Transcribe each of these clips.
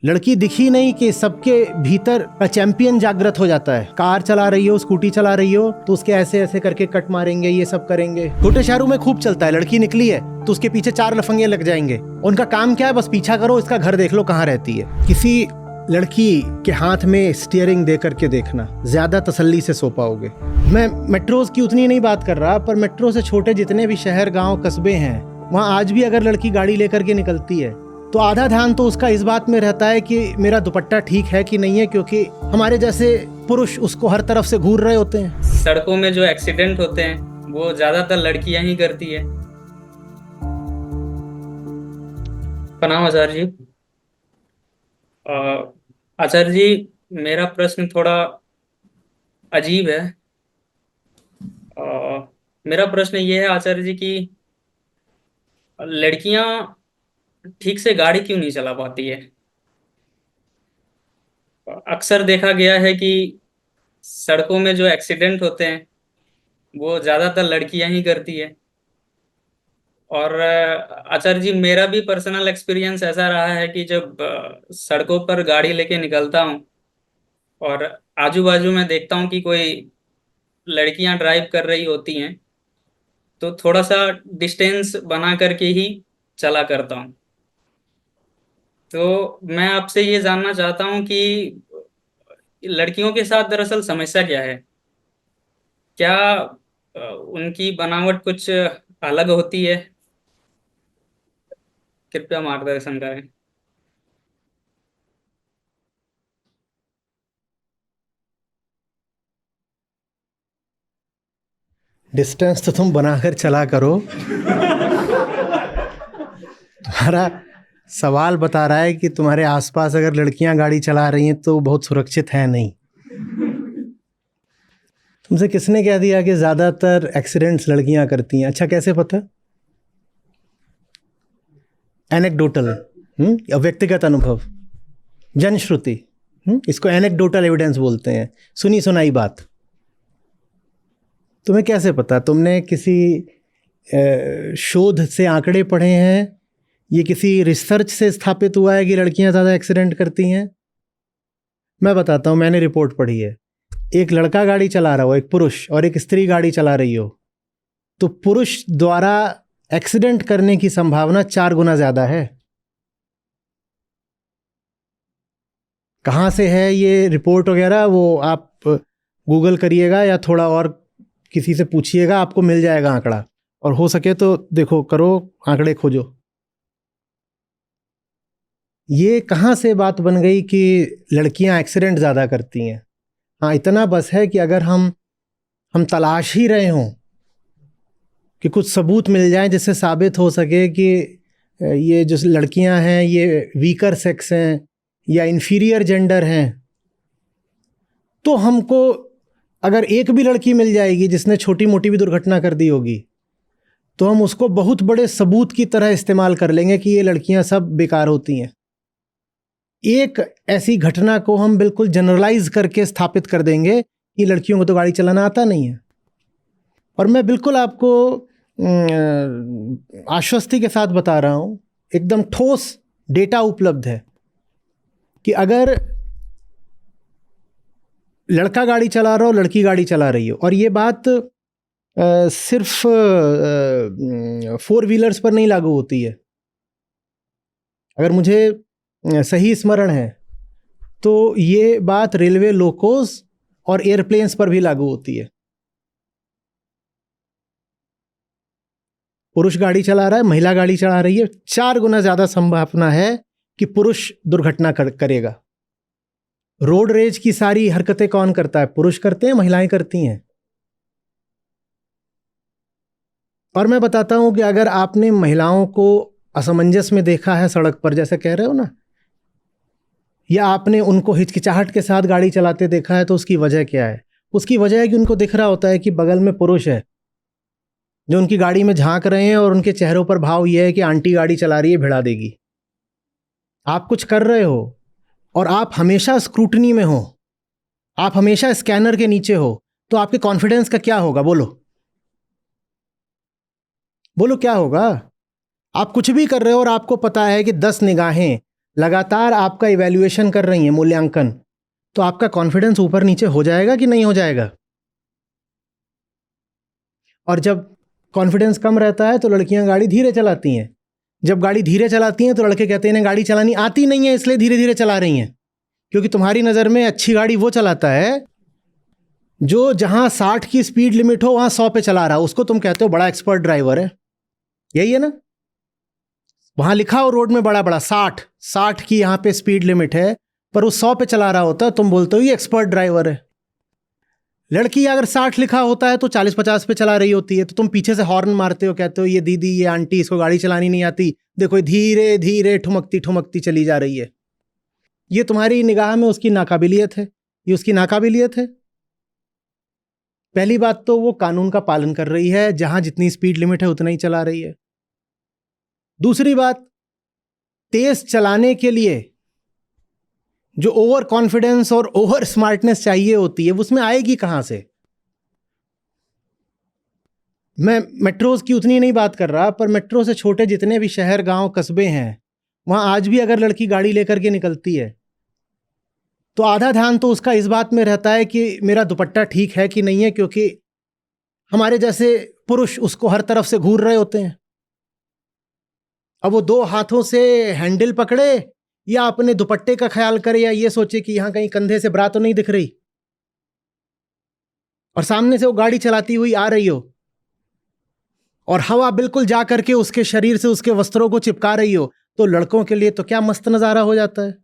लड़की दिखी नहीं कि सबके भीतर चैंपियन जागृत हो जाता है। कार चला रही हो, स्कूटी चला रही हो तो उसके ऐसे ऐसे करके कट मारेंगे, ये सब करेंगे। छोटे शहरों में खूब चलता है, लड़की निकली है तो उसके पीछे 4 लफंगे लग जाएंगे। उनका काम क्या है? बस पीछा करो, इसका घर देख लो कहाँ रहती है। किसी लड़की के हाथ में स्टीयरिंग दे करके देखना, ज्यादा तसल्ली से सो पाओगे। मैं मेट्रोज की उतनी नहीं बात कर रहा, पर मेट्रो से छोटे जितने भी शहर, गांव, कस्बे हैं, वहां आज भी अगर लड़की गाड़ी लेकर के निकलती है तो आधा ध्यान तो उसका इस बात में रहता है कि मेरा दुपट्टा ठीक है कि नहीं है, क्योंकि हमारे जैसे पुरुष उसको हर तरफ से घूर रहे होते हैं। सड़कों में जो एक्सीडेंट होते हैं वो ज्यादातर लड़कियां ही करती है। प्रणाम आचार्य जी। आचार्य जी, मेरा प्रश्न थोड़ा अजीब है। मेरा प्रश्न ये है आचार्य जी कि लड़कियां ठीक से गाड़ी क्यों नहीं चला पाती है। अक्सर देखा गया है कि सड़कों में जो एक्सीडेंट होते हैं वो ज्यादातर लड़कियां ही करती है। और आचार्य जी, मेरा भी पर्सनल एक्सपीरियंस ऐसा रहा है कि जब सड़कों पर गाड़ी लेके निकलता हूँ और आजू बाजू में देखता हूँ कि कोई लड़कियां ड्राइव कर रही होती हैं तो थोड़ा सा डिस्टेंस बना करके ही चला करता हूँ। तो मैं आपसे ये जानना चाहता हूँ कि लड़कियों के साथ दरअसल समस्या क्या है। क्या उनकी बनावट कुछ अलग होती है? कृपया मार्गदर्शन करें। डिस्टेंस तो तुम बनाकर चला करो। तुम्हारा सवाल बता रहा है कि तुम्हारे आसपास अगर लड़कियां गाड़ी चला रही हैं तो बहुत सुरक्षित है नहीं। तुमसे किसने कह दिया कि ज्यादातर एक्सीडेंट्स लड़कियां करती हैं? अच्छा, कैसे पता? एनेक्डोटल, व्यक्तिगत अनुभव, जनश्रुति, इसको एनेक्डोटल एविडेंस बोलते हैं, सुनी सुनाई बात। तुम्हें कैसे पता? तुमने किसी शोध से आंकड़े पढ़े हैं? ये किसी रिसर्च से स्थापित हुआ है कि लड़कियां ज़्यादा एक्सीडेंट करती हैं? मैं बताता हूँ, मैंने रिपोर्ट पढ़ी है। एक लड़का गाड़ी चला रहा हो, एक पुरुष, और एक स्त्री गाड़ी चला रही हो, तो पुरुष द्वारा एक्सीडेंट करने की संभावना 4 गुना ज़्यादा है। कहाँ से है ये रिपोर्ट वगैरह, वो आप गूगल करिएगा या थोड़ा और किसी से पूछिएगा, आपको मिल जाएगा आंकड़ा। और हो सके तो देखो, करो, आंकड़े खोजो। ये कहाँ से बात बन गई कि लड़कियां एक्सीडेंट ज़्यादा करती हैं? हाँ, इतना बस है कि अगर हम तलाश ही रहे हों कि कुछ सबूत मिल जाए जिससे साबित हो सके कि ये जो लड़कियां हैं ये वीकर सेक्स हैं या इन्फीरियर जेंडर हैं, तो हमको अगर एक भी लड़की मिल जाएगी जिसने छोटी मोटी भी दुर्घटना कर दी होगी तो हम उसको बहुत बड़े सबूत की तरह इस्तेमाल कर लेंगे कि ये लड़कियां सब बेकार होती हैं। एक ऐसी घटना को हम बिल्कुल जनरलाइज करके स्थापित कर देंगे कि लड़कियों को तो गाड़ी चलाना आता नहीं है। और मैं बिल्कुल आपको आश्वस्ति के साथ बता रहा हूँ, एकदम ठोस डेटा उपलब्ध है कि अगर लड़का गाड़ी चला रहा हो, लड़की गाड़ी चला रही हो, और ये बात सिर्फ 4 व्हीलर्स पर नहीं लागू होती है। अगर मुझे सही स्मरण है तो ये बात रेलवे लोकोस और एयरप्लेन्स पर भी लागू होती है। पुरुष गाड़ी चला रहा है, महिला गाड़ी चला रही है, 4 गुना ज्यादा संभावना है कि पुरुष दुर्घटना करेगा। रोड रेज की सारी हरकतें कौन करता है? पुरुष करते हैं, महिलाएं करती हैं। और मैं बताता हूं कि अगर आपने महिलाओं को असमंजस में देखा है सड़क पर, जैसे कह रहे हो ना, या आपने उनको हिचकिचाहट के साथ गाड़ी चलाते देखा है, तो उसकी वजह क्या है? उसकी वजह है कि उनको दिख रहा होता है कि बगल में पुरुष है जो उनकी गाड़ी में झांक रहे हैं और उनके चेहरों पर भाव यह है कि आंटी गाड़ी चला रही है, भिड़ा देगी। आप कुछ कर रहे हो और आप हमेशा स्क्रूटनी में हो, आप हमेशा स्कैनर के नीचे हो, तो आपके कॉन्फिडेंस का क्या होगा? बोलो बोलो, क्या होगा? आप कुछ भी कर रहे हो और आपको पता है कि 10 निगाहें लगातार आपका इवैल्यूएशन कर रही हैं, मूल्यांकन, तो आपका कॉन्फिडेंस ऊपर नीचे हो जाएगा कि नहीं हो जाएगा? और जब कॉन्फिडेंस कम रहता है तो लड़कियां गाड़ी धीरे चलाती हैं। जब गाड़ी धीरे चलाती हैं तो लड़के कहते हैं इन्हें गाड़ी चलानी आती नहीं है, इसलिए धीरे धीरे चला रही हैं। क्योंकि तुम्हारी नज़र में अच्छी गाड़ी वो चलाता है जो जहां 60 की स्पीड लिमिट हो वहां 100 पे चला रहा है, उसको तुम कहते हो बड़ा एक्सपर्ट ड्राइवर है। यही है ना? वहां लिखा हो रोड में बड़ा बड़ा 60 की यहां पे स्पीड लिमिट है, पर वो 100 पे चला रहा होता है, तुम बोलते हो ये एक्सपर्ट ड्राइवर है। लड़की अगर 60 लिखा होता है तो 40-50 पे चला रही होती है, तो तुम पीछे से हॉर्न मारते हो, कहते हो ये दीदी, ये आंटी, इसको गाड़ी चलानी नहीं आती, देखो धीरे धीरे ठुमकती ठुमकती चली जा रही है। ये तुम्हारी निगाह में उसकी नाकाबिलियत है, ये उसकी नाकाबिलियत है। पहली बात तो वो कानून का पालन कर रही है, जहां जितनी स्पीड लिमिट है उतना ही चला रही है। दूसरी बात, तेज चलाने के लिए जो ओवर कॉन्फिडेंस और ओवर स्मार्टनेस चाहिए होती है, उसमें आएगी कहां से? मैं मेट्रोज की उतनी नहीं बात कर रहा, पर मेट्रो से छोटे जितने भी शहर, गांव, कस्बे हैं, वहां आज भी अगर लड़की गाड़ी लेकर के निकलती है तो आधा ध्यान तो उसका इस बात में रहता है कि मेरा दुपट्टा ठीक है कि नहीं है, क्योंकि हमारे जैसे पुरुष उसको हर तरफ से घूर रहे होते हैं। अब वो 2 हाथों से हैंडल पकड़े या अपने दुपट्टे का ख्याल करे, या ये सोचे कि यहां कहीं कंधे से ब्रा तो नहीं दिख रही, और सामने से वो गाड़ी चलाती हुई आ रही हो और हवा बिल्कुल जा करके उसके शरीर से उसके वस्त्रों को चिपका रही हो, तो लड़कों के लिए तो क्या मस्त नजारा हो जाता है।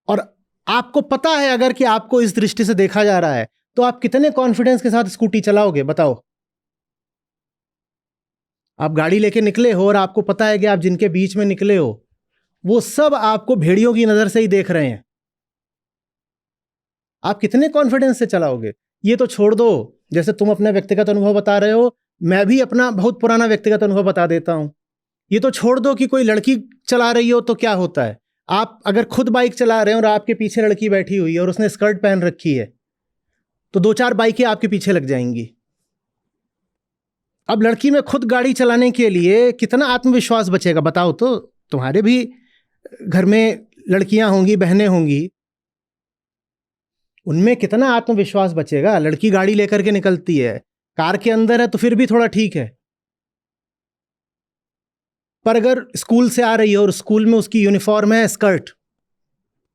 और आपको पता है अगर कि आपको इस दृष्टि से देखा जा रहा है, तो आप कितने कॉन्फिडेंस के साथ स्कूटी चलाओगे, बताओ? आप गाड़ी लेके निकले हो और आपको पता है कि आप जिनके बीच में निकले हो वो सब आपको भेड़ियों की नजर से ही देख रहे हैं, आप कितने कॉन्फिडेंस से चलाओगे? ये तो छोड़ दो, जैसे तुम अपना व्यक्तिगत अनुभव बता रहे हो, मैं भी अपना बहुत पुराना व्यक्तिगत अनुभव बता देता हूं। ये तो छोड़ दो कि कोई लड़की चला रही हो तो क्या होता है। आप अगर खुद बाइक चला रहे हो और आपके पीछे लड़की बैठी हुई है और उसने स्कर्ट पहन रखी है, तो 2-4 बाइकें आपके पीछे लग जाएंगी। अब लड़की में खुद गाड़ी चलाने के लिए कितना आत्मविश्वास बचेगा, बताओ तो? तुम्हारे भी घर में लड़कियां होंगी, बहनें होंगी, उनमें कितना आत्मविश्वास बचेगा? लड़की गाड़ी लेकर के निकलती है, कार के अंदर है तो फिर भी थोड़ा ठीक है, पर अगर स्कूल से आ रही है और स्कूल में उसकी यूनिफॉर्म है स्कर्ट,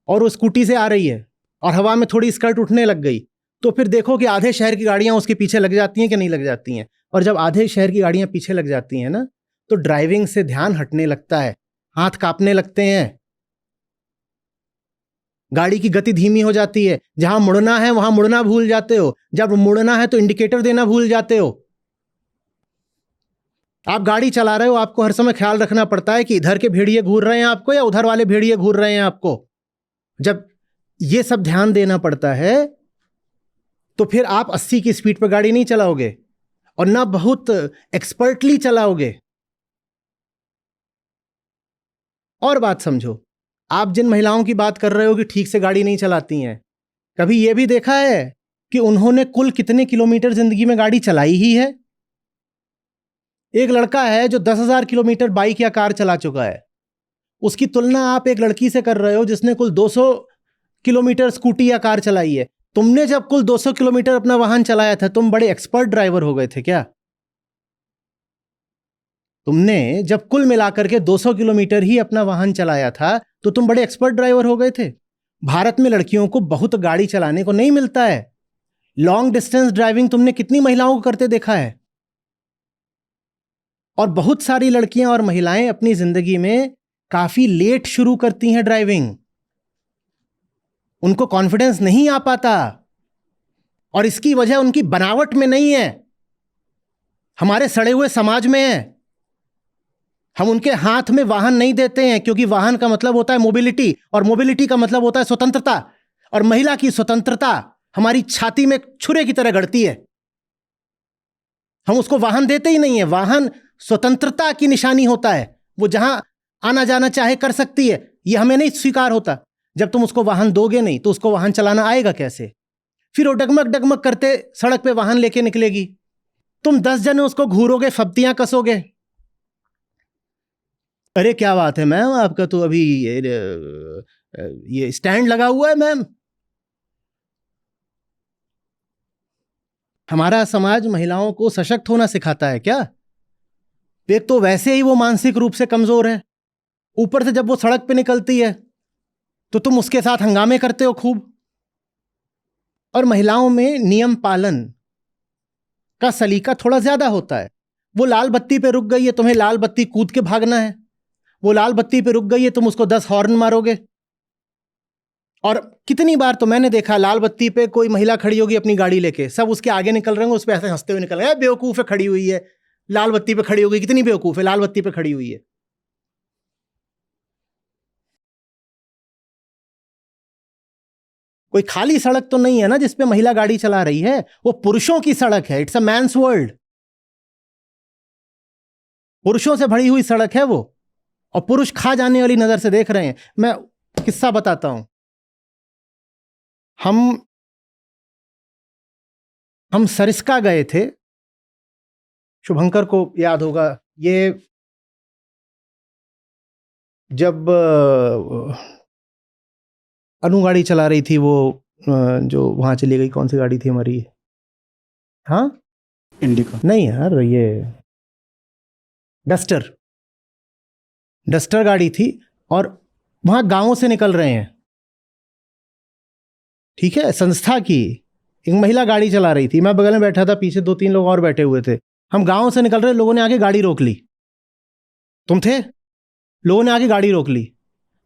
और वो स्कूटी से आ रही है और हवा में थोड़ी स्कर्ट उठने लग गई, तो फिर देखो कि आधे शहर की गाड़ियां उसके पीछे लग जाती हैं कि नहीं लग जाती हैं। और जब आधे शहर की गाड़ियां पीछे लग जाती हैं ना, तो ड्राइविंग से ध्यान हटने लगता है, हाथ कांपने लगते हैं, गाड़ी की गति धीमी हो जाती है, जहां मुड़ना है वहां मुड़ना भूल जाते हो, जब मुड़ना है तो इंडिकेटर देना भूल जाते हो। आप गाड़ी चला रहे हो, आपको हर समय ख्याल रखना पड़ता है कि इधर के भेड़िए घूर रहे हैं आपको या उधर वाले भेड़िए घूर रहे हैं आपको। जब ये सब ध्यान देना पड़ता है तो फिर आप 80 की स्पीड पर गाड़ी नहीं चलाओगे और ना बहुत एक्सपर्टली चलाओगे। और बात समझो, आप जिन महिलाओं की बात कर रहे हो कि ठीक से गाड़ी नहीं चलाती हैं, कभी यह भी देखा है कि उन्होंने कुल कितने किलोमीटर जिंदगी में गाड़ी चलाई ही है? एक लड़का है जो 10,000 किलोमीटर बाइक या कार चला चुका है, उसकी तुलना आप एक लड़की से कर रहे हो जिसने कुल 200 किलोमीटर स्कूटी या कार चलाई है। तुमने जब कुल 200 किलोमीटर अपना वाहन चलाया था, तुम बड़े एक्सपर्ट ड्राइवर हो गए थे क्या? तुमने जब कुल मिलाकर के 200 किलोमीटर ही अपना वाहन चलाया था तो तुम बड़े एक्सपर्ट ड्राइवर हो गए थे। भारत में लड़कियों को बहुत गाड़ी चलाने को नहीं मिलता है। लॉन्ग डिस्टेंस ड्राइविंग तुमने कितनी महिलाओं को करते देखा है? और बहुत सारी लड़कियां और महिलाएं अपनी जिंदगी में काफी लेट शुरू करती हैं ड्राइविंग, उनको कॉन्फिडेंस नहीं आ पाता, और इसकी वजह उनकी बनावट में नहीं है, हमारे सड़े हुए समाज में है। हम उनके हाथ में वाहन नहीं देते हैं, क्योंकि वाहन का मतलब होता है मोबिलिटी, और मोबिलिटी का मतलब होता है स्वतंत्रता, और महिला की स्वतंत्रता हमारी छाती में छुरे की तरह गड़ती है। हम उसको वाहन देते ही नहीं है। वाहन स्वतंत्रता की निशानी होता है, वो जहां आना जाना चाहे कर सकती है, यह हमें नहीं स्वीकार होता। जब तुम उसको वाहन दोगे नहीं तो उसको वाहन चलाना आएगा कैसे? फिर वो डगमग डगमग करते सड़क पे वाहन लेके निकलेगी, तुम 10 जने उसको घूरोगे, फब्तियां कसोगे। अरे क्या बात है मैम, आपका तो अभी ये स्टैंड लगा हुआ है मैम। हमारा समाज महिलाओं को सशक्त होना सिखाता है क्या? एक तो वैसे ही वो मानसिक रूप से कमजोर है, ऊपर से जब वो सड़क पे निकलती है तो तुम उसके साथ हंगामे करते हो खूब। और महिलाओं में नियम पालन का सलीका थोड़ा ज्यादा होता है। वो लाल बत्ती पे रुक गई है, तुम्हें लाल बत्ती कूद के भागना है। वो लाल बत्ती पे रुक गई है, तुम उसको 10 हॉर्न मारोगे। और कितनी बार तो मैंने देखा, लाल बत्ती पे कोई महिला खड़ी होगी अपनी गाड़ी लेके, सब उसके आगे निकल रहे होंगे, उस पर ऐसे हंसते हुए निकल रहे हैं, बेवकूफ है, खड़ी हुई है लाल बत्ती पे खड़ी होगी, कितनी बेवकूफ है, लाल बत्ती पे खड़ी हुई है। कोई खाली सड़क तो नहीं है ना जिसपे महिला गाड़ी चला रही है, वो पुरुषों की सड़क है। It's a man's world. पुरुषों से भरी हुई सड़क है वो, और पुरुष खा जाने वाली नजर से देख रहे हैं। मैं किस्सा बताता हूं। हम सरिस्का गए थे, शुभंकर को याद होगा। ये जब अनु गाड़ी चला रही थी, वो जो वहां चली गई, कौन सी गाड़ी थी हमारी? हाँ, इंडिका नहीं यार, ये डस्टर। डस्टर गाड़ी थी, और वहां गांवों से निकल रहे हैं, ठीक है, संस्था की एक महिला गाड़ी चला रही थी। मैं बगल में बैठा था, पीछे 2-3 लोग और बैठे हुए थे। हम गांव से निकल रहे, लोगों ने आके गाड़ी रोक ली। तुम थे? लोगों ने आके गाड़ी रोक ली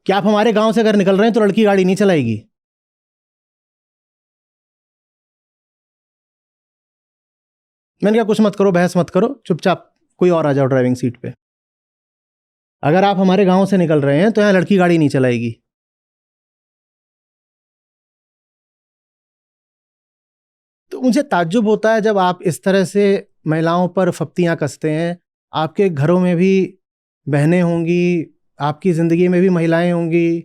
कि आप हमारे गांव से अगर निकल रहे हैं तो लड़की गाड़ी नहीं चलाएगी। मैंने कहा कुछ मत करो, बहस मत करो, चुपचाप कोई और आ जाओ ड्राइविंग सीट पे। अगर आप हमारे गांव से निकल रहे हैं तो यहां लड़की गाड़ी नहीं चलाएगी। तो मुझे ताज्जुब होता है जब आप इस तरह से महिलाओं पर फप्तियां कसते हैं। आपके घरों में भी बहनें होंगी, आपकी ज़िंदगी में भी महिलाएं होंगी,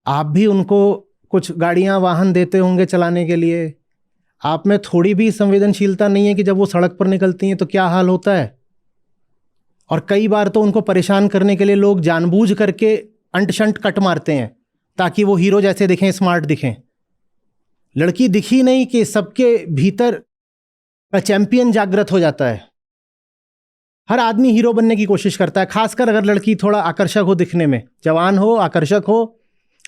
आप भी उनको कुछ गाड़ियां वाहन देते होंगे चलाने के लिए। आप में थोड़ी भी संवेदनशीलता नहीं है कि जब वो सड़क पर निकलती हैं तो क्या हाल होता है। और कई बार तो उनको परेशान करने के लिए लोग जानबूझ करके अंट शंट कट मारते हैं ताकि वो हीरो जैसे दिखें, स्मार्ट दिखें। लड़की दिखी नहीं कि सबके भीतर चैंपियन जागृत हो जाता है। हर आदमी हीरो बनने की कोशिश करता है, खासकर अगर लड़की थोड़ा आकर्षक हो दिखने में, जवान हो, आकर्षक हो,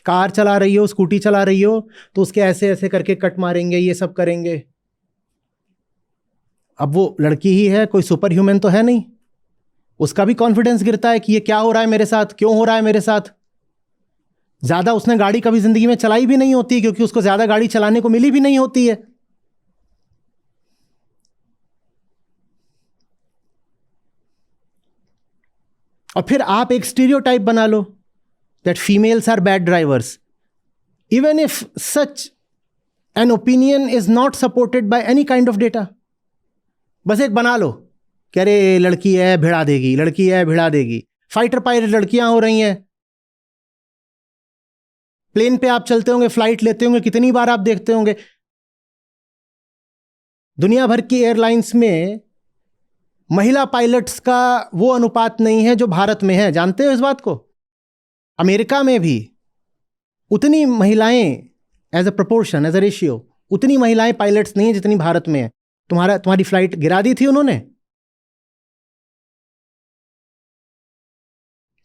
कार चला रही हो, स्कूटी चला रही हो, तो उसके ऐसे ऐसे करके कट मारेंगे, ये सब करेंगे। अब वो लड़की ही है, कोई सुपर ह्यूमन तो है नहीं। उसका भी कॉन्फिडेंस गिरता है कि ये क्या हो रहा है मेरे साथ, क्यों हो रहा है मेरे साथ। ज्यादा उसने गाड़ी कभी जिंदगी में चलाई भी नहीं होती, क्योंकि उसको ज्यादा गाड़ी चलाने को मिली भी नहीं होती है। और फिर आप एक स्टीरियोटाइप बना लो that females are bad drivers, even if such an opinion is not supported by any kind of data. बस एक बना लो कि अरे लड़की है भिड़ा देगी, लड़की है भिड़ा देगी। फाइटर पायलट लड़कियां हो रही हैं। प्लेन पे आप चलते होंगे, फ्लाइट लेते होंगे, कितनी बार आप देखते होंगे दुनिया भर की एयरलाइंस में महिला पायलट्स का वो अनुपात नहीं है जो भारत में है। जानते हो इस बात को? अमेरिका में भी उतनी महिलाएं, as a proportion, as a ratio, उतनी महिलाएं पायलट्स नहीं है जितनी भारत में है। तुम्हारी फ्लाइट गिरा दी थी उन्होंने।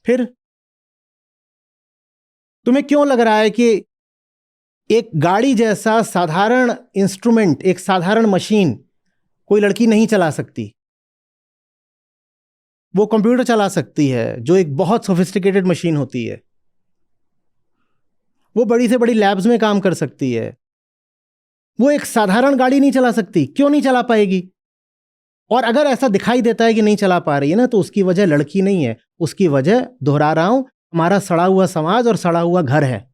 फिर तुम्हें क्यों लग रहा है कि एक गाड़ी जैसा साधारण इंस्ट्रूमेंट, एक साधारण मशीन कोई लड़की नहीं चला सकती? वो कंप्यूटर चला सकती है, जो एक बहुत सोफिस्टिकेटेड मशीन होती है। वो बड़ी से बड़ी लैब्स में काम कर सकती है। वो एक साधारण गाड़ी नहीं चला सकती। क्यों नहीं चला पाएगी? और अगर ऐसा दिखाई देता है कि नहीं चला पा रही है ना, तो उसकी वजह लड़की नहीं है, उसकी वजह, दोहरा रहा हूं, हमारा सड़ा हुआ समाज और सड़ा हुआ घर है।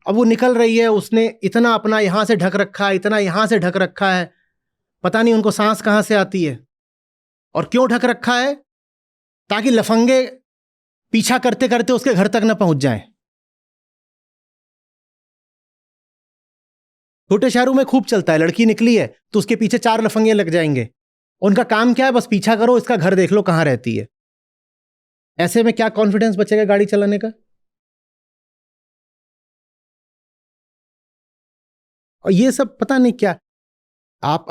अब वो निकल रही है, उसने इतना अपना यहां से ढक रखा है, इतना यहां से ढक रखा है, पता नहीं उनको सांस कहां से आती है। और क्यों ढक रखा है? ताकि लफंगे पीछा करते करते उसके घर तक न पहुंच जाएं। छोटे शहरों में खूब चलता है, लड़की निकली है तो उसके पीछे 4 लफंगे लग जाएंगे। उनका काम क्या है? बस पीछा करो, इसका घर देख लो कहाँ रहती है। ऐसे में क्या कॉन्फिडेंस बचेगा गाड़ी चलाने का? और ये सब पता नहीं क्या। आप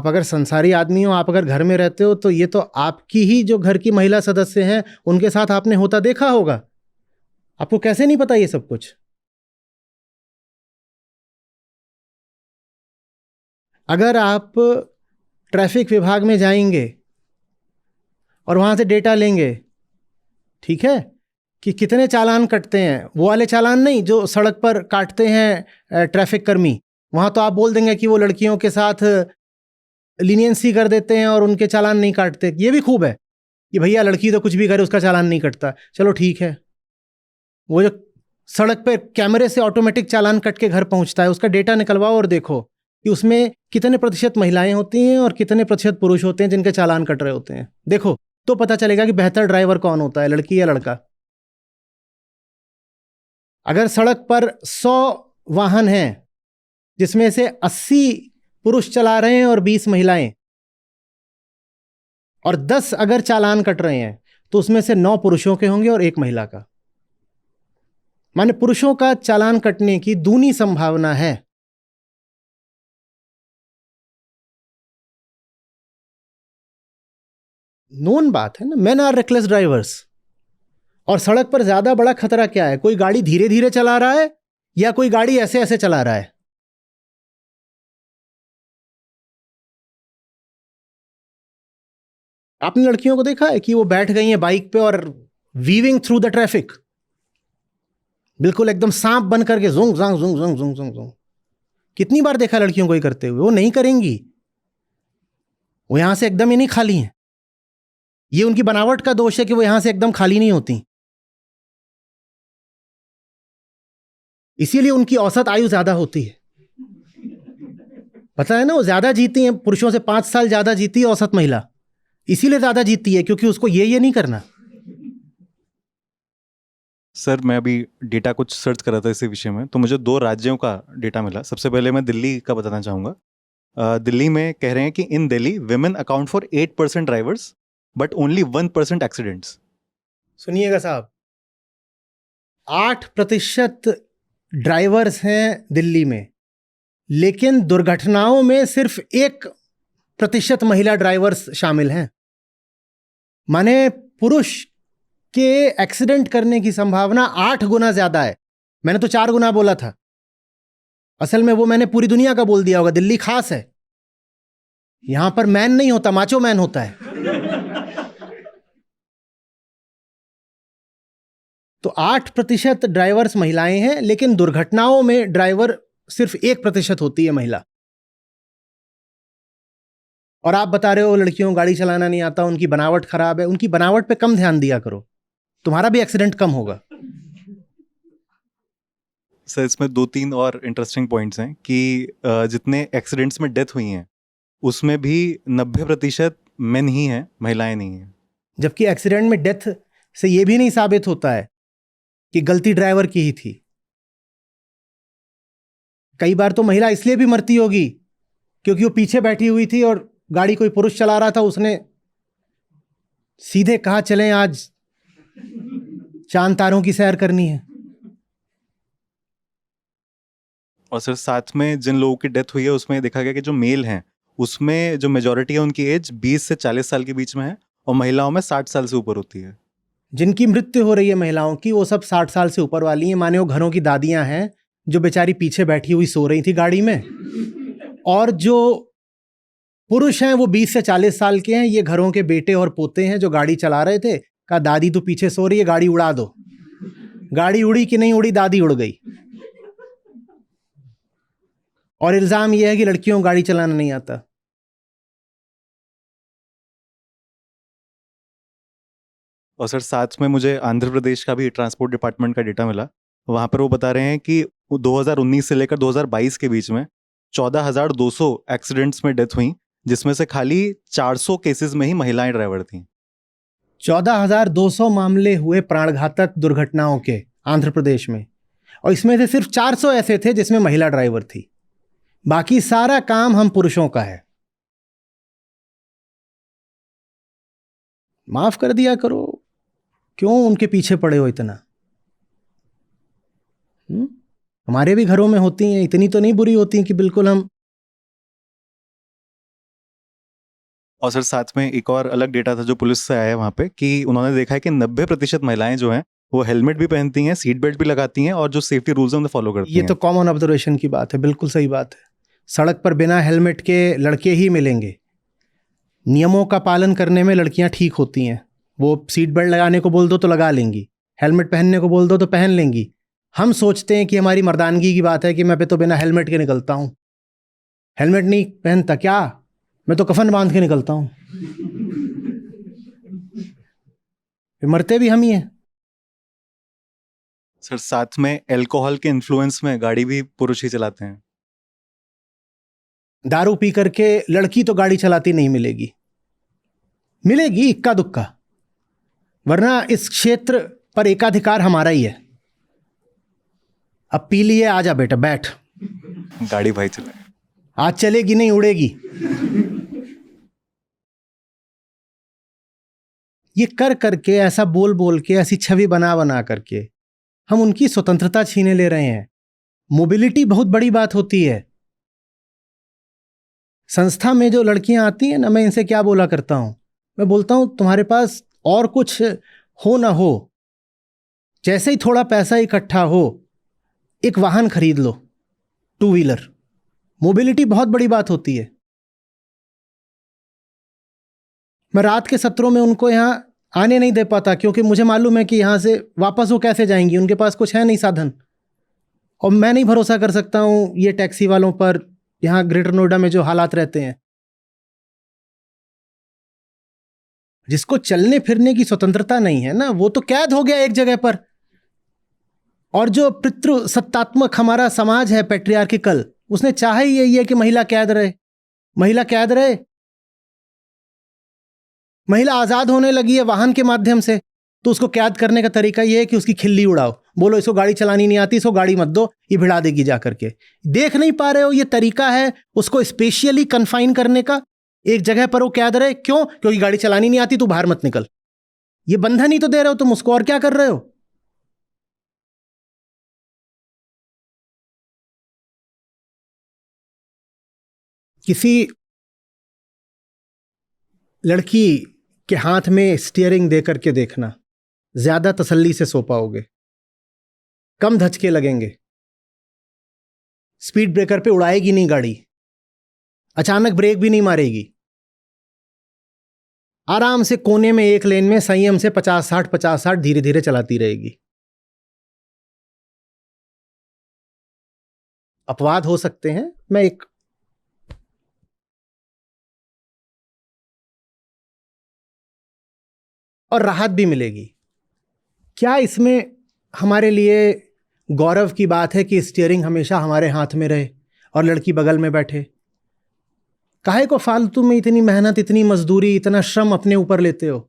अगर संसारी आदमी हो, आप अगर घर में रहते हो, तो ये तो आपकी ही जो घर की महिला सदस्य हैं उनके साथ आपने होता देखा होगा। आपको कैसे नहीं पता ये सब कुछ? अगर आप ट्रैफिक विभाग में जाएंगे और वहां से डेटा लेंगे, ठीक है, कि कितने चालान कटते हैं, वो वाले चालान नहीं जो सड़क पर काटते हैं ट्रैफिक कर्मी, वहां तो आप बोल देंगे कि वो लड़कियों के साथ लीनियंसी कर देते हैं और उनके चालान नहीं काटते। ये भी खूब है कि भैया लड़की तो कुछ भी करे उसका चालान नहीं कटता, चलो ठीक है। वो जो सड़क पे कैमरे से ऑटोमेटिक चालान कट के घर पहुंचता है, उसका डेटा निकलवाओ और देखो कि उसमें कितने प्रतिशत महिलाएं होती हैं और कितने प्रतिशत पुरुष होते हैं जिनके चालान कट रहे होते हैं। देखो तो पता चलेगा कि बेहतर ड्राइवर कौन होता है, लड़की या लड़का। अगर सड़क पर 100 वाहन हैं जिसमें से 80 पुरुष चला रहे हैं और 20 महिलाएं, और 10 अगर चालान कट रहे हैं, तो उसमें से 9 पुरुषों के होंगे और 1 महिला का। माने पुरुषों का चालान कटने की दूनी संभावना है। नोन बात है ना, मेन आर रेकलेस ड्राइवर्स। और सड़क पर ज्यादा बड़ा खतरा क्या है? कोई गाड़ी धीरे धीरे चला रहा है या कोई गाड़ी ऐसे ऐसे चला रहा है? आपने लड़कियों को देखा है कि वो बैठ गई हैं बाइक पे और वीविंग थ्रू द ट्रैफिक, बिल्कुल एकदम सांप बन करके जुंग जांग जुंग जुंग जुंग जुंग जुंग। कितनी बार देखा लड़कियों को ही करते हुए? वो नहीं करेंगी, वो यहां से एकदम ही नहीं खाली हैं। ये उनकी बनावट का दोष है कि वो यहां से एकदम खाली नहीं होती, इसीलिए उनकी औसत आयु ज्यादा होती है। पता है ना, वो ज्यादा जीती हैं, पुरुषों से 5 साल ज्यादा जीती है औसत महिला। इसीलिए ज्यादा जीतती है क्योंकि उसको ये नहीं करना। सर मैं अभी डेटा कुछ सर्च कर रहा था इसी विषय में, तो मुझे 2 राज्यों का डेटा मिला। सबसे पहले मैं दिल्ली का बताना चाहूँगा। दिल्ली में कह रहे हैं कि in Delhi women account for 8% drivers but only 1% accidents. सुनिएगा साहब, 8% ड्राइवर्स हैं दिल्ली में, लेकिन दुर्घटनाओं में सिर्फ 1% महिला ड्राइवर्स शामिल हैं। माने पुरुष के एक्सीडेंट करने की संभावना 8 गुना ज्यादा है। मैंने तो 4 गुना बोला था, असल में वो मैंने पूरी दुनिया का बोल दिया होगा, दिल्ली खास है। यहां पर मैन नहीं होता, माचो मैन होता है। तो 8% ड्राइवर्स महिलाएं हैं, लेकिन दुर्घटनाओं में ड्राइवर सिर्फ 1% होती है महिला। और आप बता रहे हो लड़कियों को गाड़ी चलाना नहीं आता, उनकी बनावट खराब है। उनकी बनावट पे कम ध्यान दिया करो, तुम्हारा भी एक्सीडेंट कम होगा। सर इसमें 2-3 और इंटरेस्टिंग पॉइंट्स हैं कि जितने एक्सीडेंट्स में डेथ हुई हैं उसमें भी 90% मेन ही हैं, महिलाएं नहीं हैं। जबकि एक्सीडेंट में डेथ से यह भी नहीं साबित होता है कि गलती ड्राइवर की ही थी। कई बार तो महिला इसलिए भी मरती होगी क्योंकि वो पीछे बैठी हुई थी और गाड़ी कोई पुरुष चला रहा था, उसने सीधे कहा चलें आज चांद तारों की सैर करनी है। और सर साथ में जिन लोगों की डेथ हुई है उसमें देखा गया कि जो मेल हैं उसमें जो मेजॉरिटी है उनकी एज 20 से 40 साल के बीच में है और महिलाओं में 60 साल से ऊपर होती है। जिनकी मृत्यु हो रही है महिलाओं की, वो सब 60 साल से ऊपर वाली हैं। माने वो घरों की दादियां हैं जो बेचारी पीछे बैठी हुई सो रही थी गाड़ी में, और जो पुरुष हैं वो 20 से 40 साल के हैं। ये घरों के बेटे और पोते हैं जो गाड़ी चला रहे थे। कहा दादी तो पीछे सो रही है, गाड़ी उड़ा दो। गाड़ी उड़ी कि नहीं उड़ी, दादी उड़ गई। और इल्जाम यह है कि लड़कियों को गाड़ी चलाना नहीं आता। और सर साथ में मुझे आंध्र प्रदेश का भी ट्रांसपोर्ट डिपार्टमेंट का डेटा मिला। वहाँ पर वो बता रहे हैं कि 2019 से लेकर 2022 के बीच में 14,200 एक्सीडेंट्स में डेथ हुई, जिसमें से खाली 400 केसेस में ही महिलाएं ड्राइवर थीं। 14,200 मामले हुए प्राणघातक दुर्घटनाओं के आंध्र प्रदेश में, और इसमें से सिर्फ 400 ऐसे थे जिसमें महिला ड्राइवर थी, बाकी सारा काम हम पुरुषों का है। माफ कर दिया करो, क्यों उनके पीछे पड़े हो इतना? हमारे भी घरों में होती हैं, इतनी तो नहीं बुरी होती कि बिल्कुल हम। और सर साथ में एक और अलग डेटा था जो पुलिस से आया है वहाँ पे, कि उन्होंने देखा है कि 90% महिलाएं जो हैं वो हेलमेट भी पहनती हैं, सीट बेल्ट भी लगाती हैं और जो सेफ्टी रूल्स हैं उन्हें फॉलो करती हैं। ये तो कॉमन ऑब्जर्वेशन की बात है, बिल्कुल सही बात है। सड़क पर बिना हेलमेट के लड़के ही मिलेंगे। नियमों का पालन करने में लड़कियां ठीक होती हैं। वो सीट बेल्ट लगाने को बोल दो तो लगा लेंगी, हेलमेट पहनने को बोल दो तो पहन लेंगी। हम सोचते हैं कि हमारी मर्दानगी की बात है कि मैं पे तो बिना हेलमेट के निकलता हूँ। हेलमेट नहीं पहनता क्या? मैं तो कफन बांध के निकलता हूँ। मरते भी हम ही हैं। सर साथ में अल्कोहल के इन्फ्लुएंस में गाड़ी भी पुरुष ही चलाते हैं। दारू पी करके लड़की तो गाड़ी चलाती नहीं मिलेगी, मिलेगी इक्का दुक्का, वरना इस क्षेत्र पर एकाधिकार हमारा ही है। अब पी लिए, आजा बेटा बैठ, गाड़ी भाई चलाए। आज चलेगी नहीं उड़ेगी। ये कर करके, ऐसा बोल बोल के, ऐसी छवि बना बना करके हम उनकी स्वतंत्रता छीने ले रहे हैं। मोबिलिटी बहुत बड़ी बात होती है। संस्था में जो लड़कियां आती हैं ना, मैं इनसे क्या बोला करता हूं, मैं बोलता हूं तुम्हारे पास और कुछ हो ना हो, जैसे ही थोड़ा पैसा इकट्ठा हो एक वाहन खरीद लो, 2 व्हीलर। मोबिलिटी बहुत बड़ी बात होती है। मैं रात के सत्रों में उनको यहाँ आने नहीं दे पाता, क्योंकि मुझे मालूम है कि यहाँ से वापस वो कैसे जाएंगी, उनके पास कुछ है नहीं साधन। और मैं नहीं भरोसा कर सकता हूँ ये टैक्सी वालों पर, यहाँ ग्रेटर नोएडा में जो हालात रहते हैं। जिसको चलने फिरने की स्वतंत्रता नहीं है ना, वो तो कैद हो गया एक जगह पर। और जो पितृसत्तात्मक हमारा समाज है, पैट्रियार्किकल, उसने चाहा ही यही है कि महिला कैद रहे, महिला कैद रहे। महिला आजाद होने लगी है वाहन के माध्यम से, तो उसको कैद करने का तरीका यह है कि उसकी खिल्ली उड़ाओ, बोलो इसको गाड़ी चलानी नहीं आती, इसको गाड़ी मत दो, ये भिड़ा देगी जा करके। देख नहीं पा रहे हो ये तरीका है उसको स्पेशली कन्फाइन करने का, एक जगह पर वो कैद रहे। क्यों? क्योंकि गाड़ी चलानी नहीं आती, तू बाहर मत निकल। ये बंधन ही तो दे रहे हो तुम उसको, और क्या कर रहे हो? किसी लड़की के हाथ में स्टीयरिंग दे करके देखना, ज्यादा तसल्ली से सो पाओगे, कम धचके लगेंगे, स्पीड ब्रेकर पे उड़ाएगी नहीं गाड़ी, अचानक ब्रेक भी नहीं मारेगी, आराम से कोने में एक लेन में संयम से 50-60 धीरे धीरे चलाती रहेगी। अपवाद हो सकते हैं, मैं एक और राहत भी मिलेगी। क्या इसमें हमारे लिए गौरव की बात है कि स्टीयरिंग हमेशा हमारे हाथ में रहे और लड़की बगल में बैठे? काहे को फालतू में इतनी मेहनत, इतनी मजदूरी, इतना श्रम अपने ऊपर लेते हो?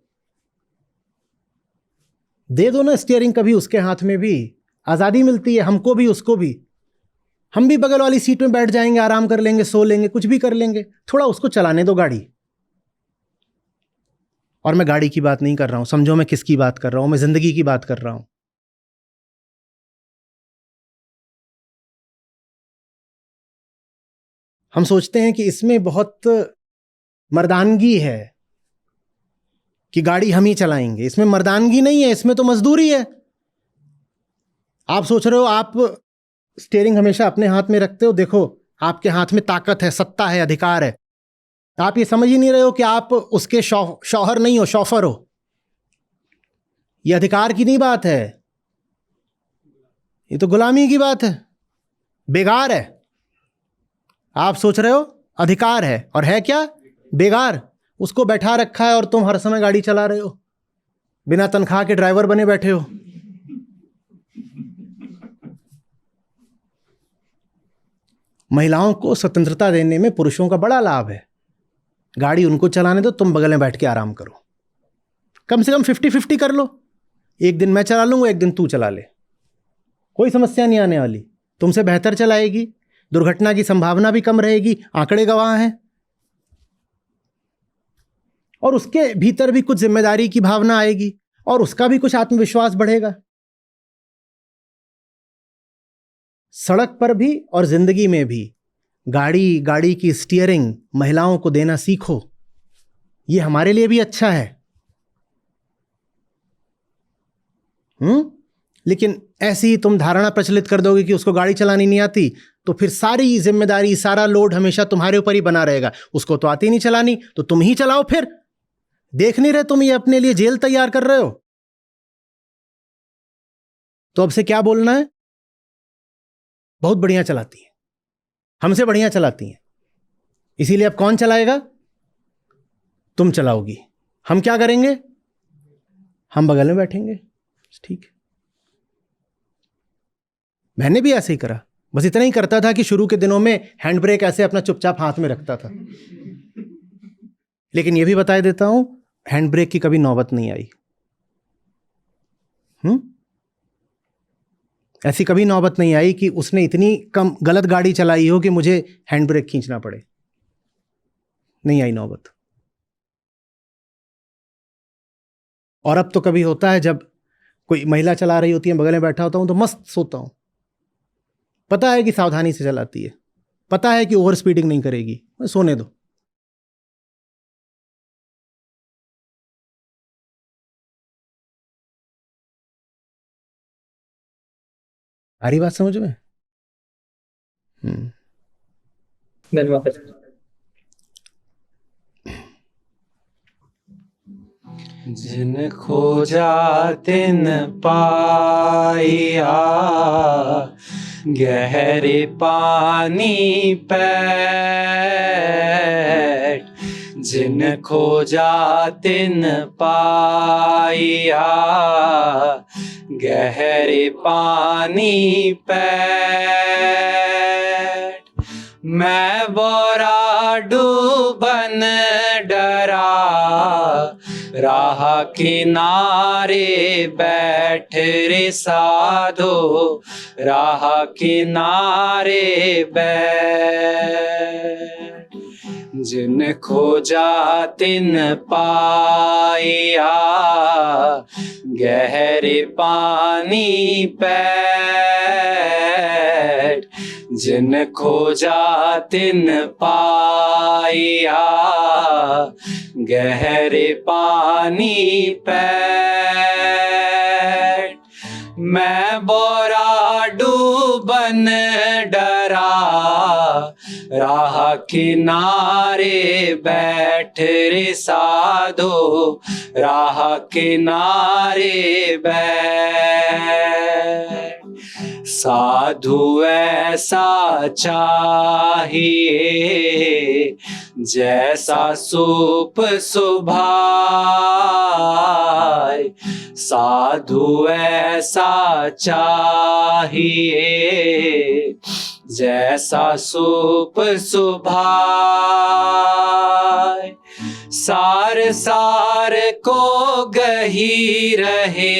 दे दो ना स्टीयरिंग कभी उसके हाथ में भी, आजादी मिलती है हमको भी उसको भी। हम भी बगल वाली सीट में बैठ जाएंगे, आराम कर लेंगे, सो लेंगे, कुछ भी कर लेंगे, थोड़ा उसको चलाने दो गाड़ी। और मैं गाड़ी की बात नहीं कर रहा हूं, समझो मैं किसकी बात कर रहा हूं, मैं जिंदगी की बात कर रहा हूं। हम सोचते हैं कि इसमें बहुत मर्दानगी है कि गाड़ी हम ही चलाएंगे। इसमें मर्दानगी नहीं है, इसमें तो मजदूरी है। आप सोच रहे हो आप स्टीयरिंग हमेशा अपने हाथ में रखते हो, देखो आपके हाथ में ताकत है, सत्ता है, अधिकार है। आप ये समझ ही नहीं रहे हो कि आप उसके शौहर नहीं हो, शौफर हो। ये अधिकार की नहीं बात है, ये तो गुलामी की बात है, बेगार है। आप सोच रहे हो अधिकार है, और है क्या? बेगार। उसको बैठा रखा है और तुम हर समय गाड़ी चला रहे हो, बिना तनख्वाह के ड्राइवर बने बैठे हो। महिलाओं को स्वतंत्रता देने में पुरुषों का बड़ा लाभ है। गाड़ी उनको चलाने दो, तुम बगल में बैठ के आराम करो। कम से कम 50-50 कर लो, एक दिन मैं चला लूंगा, एक दिन तू चला ले। कोई समस्या नहीं आने वाली, तुमसे बेहतर चलाएगी, दुर्घटना की संभावना भी कम रहेगी, आंकड़े गवाह हैं। और उसके भीतर भी कुछ जिम्मेदारी की भावना आएगी और उसका भी कुछ आत्मविश्वास बढ़ेगा। सड़क पर भी और जिंदगी में भी गाड़ी की स्टीयरिंग महिलाओं को देना सीखो, ये हमारे लिए भी अच्छा है। लेकिन ऐसी ही तुम धारणा प्रचलित कर दोगे कि उसको गाड़ी चलानी नहीं आती, तो फिर सारी जिम्मेदारी, सारा लोड हमेशा तुम्हारे ऊपर ही बना रहेगा। उसको तो आती नहीं चलानी, तो तुम ही चलाओ। फिर देख नहीं रहे तुम ये अपने लिए जेल तैयार कर रहे हो? तो अब से क्या बोलना है? बहुत बढ़िया चलाती है, हमसे बढ़िया चलाती हैं, इसीलिए अब कौन चलाएगा? तुम चलाओगी। हम क्या करेंगे? हम बगल में बैठेंगे। ठीक है, मैंने भी ऐसे ही करा। बस इतना ही करता था कि शुरू के दिनों में हैंड ब्रेक ऐसे अपना चुपचाप हाथ में रखता था। लेकिन यह भी बता देता हूं, हैंड ब्रेक की कभी नौबत नहीं आई। ऐसी कभी नौबत नहीं आई कि उसने इतनी कम गलत गाड़ी चलाई हो कि मुझे हैंड ब्रेक खींचना पड़े। नहीं आई नौबत। और अब तो कभी होता है जब कोई महिला चला रही होती है, बगल में बैठा होता हूं तो मस्त सोता हूं। पता है कि सावधानी से चलाती है, पता है कि ओवर स्पीडिंग नहीं करेगी, सोने दो। आ रही बात समझ में? धन्यवाद। जिन खोजा तिन पाया, गहरे पानी पैठ। जिन खोजा तिन पाया, गहरे पानी पैठ। मैं बोरा डूबन डरा, राह किनारे बैठ रे साधो, राह किनारे बैठ। जिन खोजा तिन पाया, गहरे पानी पैठ। जिन खोजा तिन पाया, गहरे पानी पैठ। मैं बोरा डूबन डरा, राह किनारे बैठ रे साधो, राह किनारे बैठ। साधु ऐसा चाहिए, जैसा सूप सुभाए। साधु ऐसा चाहिए, जैसा सूप सुभाए। सार सार को गही रहे,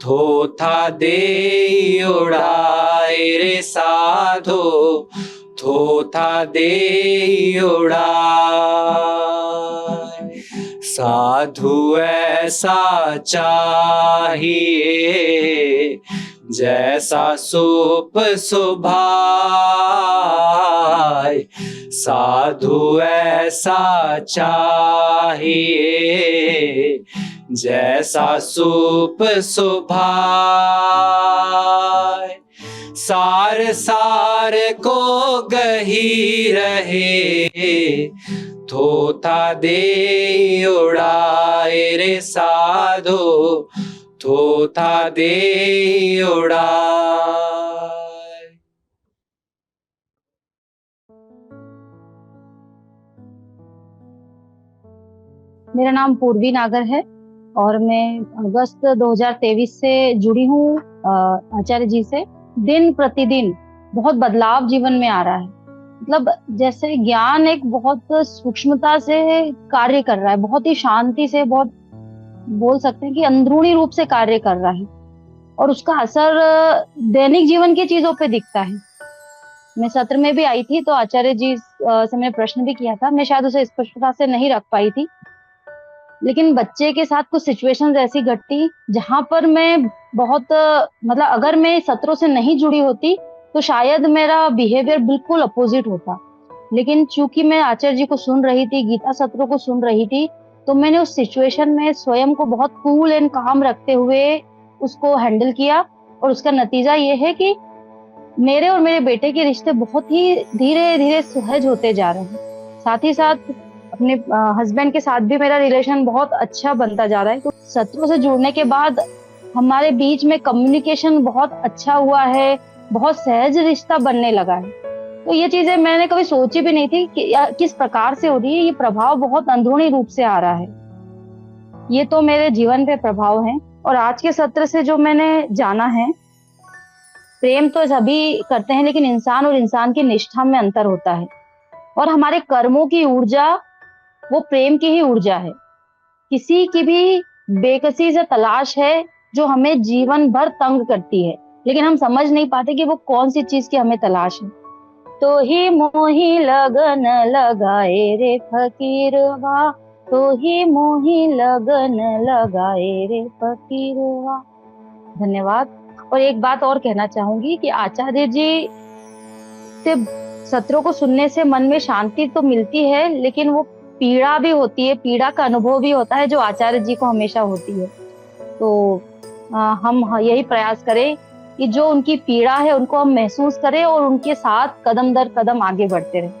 थोथा दे उड़ाए रे साधो, थोथा दे उड़ाए। साधु ऐसा चाहिए, जैसा सूप सुभाए। साधु ऐसा चाहिए, जैसा सूप सुभाए। सार सार को गही रहे, थोथा दे उड़ाए रे साधो, थोथा दे उड़ाए। मेरा नाम पूर्वी नागर है और मैं अगस्त 2023 से जुड़ी हूँ आचार्य जी से। दिन प्रतिदिन बहुत बदलाव जीवन में आ रहा है। मतलब जैसे ज्ञान एक बहुत सूक्ष्मता से कार्य कर रहा है, बहुत ही शांति से, बहुत बोल सकते हैं कि अंदरूनी रूप से कार्य कर रहा है। और उसका असर दैनिक जीवन की चीजों पे दिखता है। मैं सत्र में भी आई थी तो आचार्य जी से मैंने प्रश्न भी किया था, मैं शायद उसे स्पष्टता से नहीं रख पाई थी, लेकिन बच्चे के साथ कुछ सिचुएशंस ऐसी घटी जहां पर मैं बहुत मतलब अगर मैं सत्रों से नहीं जुड़ी होती तो शायद मेरा बिहेवियर बिल्कुल अपोजिट होता। लेकिन चूंकि मैं आचार्य जी को सुन रही थी, गीता सत्रों को सुन रही थी, तो मैंने उस सिचुएशन में स्वयं को बहुत कूल एंड काम रखते हुए उसको हैंडल किया, और उसका नतीजा ये है कि मेरे और मेरे बेटे के रिश्ते बहुत ही धीरे धीरे सहज होते जा रहे हैं। साथ ही साथ अपने हस्बैंड के साथ भी मेरा रिलेशन बहुत अच्छा बनता जा रहा है। तो सत्रों से जुड़ने के बाद हमारे बीच में कम्युनिकेशन बहुत अच्छा हुआ है, बहुत सहज रिश्ता बनने लगा है। तो ये चीजें मैंने कभी सोची भी नहीं थी कि किस प्रकार से हो रही है। ये प्रभाव बहुत अंदरूनी रूप से आ रहा है। ये तो मेरे जीवन पे प्रभाव है। और आज के सत्र से जो मैंने जाना है, प्रेम तो सभी करते हैं, लेकिन इंसान और इंसान की निष्ठा में अंतर होता है, और हमारे कर्मों की ऊर्जा वो प्रेम की ही ऊर्जा है। किसी की भी बेकसी से तलाश है जो हमें जीवन भर तंग करती है, लेकिन हम समझ नहीं पाते कि वो कौन सी चीज की हमें तलाश है। तो ही मोही लगन लगाए रे फकीरवा, तो ही मोही लगन लगाए रे फकीरवा। धन्यवाद। और एक बात और कहना चाहूंगी कि आचार्य जी से सत्रों को सुनने से मन में शांति तो मिलती है, लेकिन वो पीड़ा भी होती है, पीड़ा का अनुभव भी होता है जो आचार्य जी को हमेशा होती है। तो हम यही प्रयास करें कि जो उनकी पीड़ा है उनको हम महसूस करें और उनके साथ कदम दर कदम आगे बढ़ते रहें।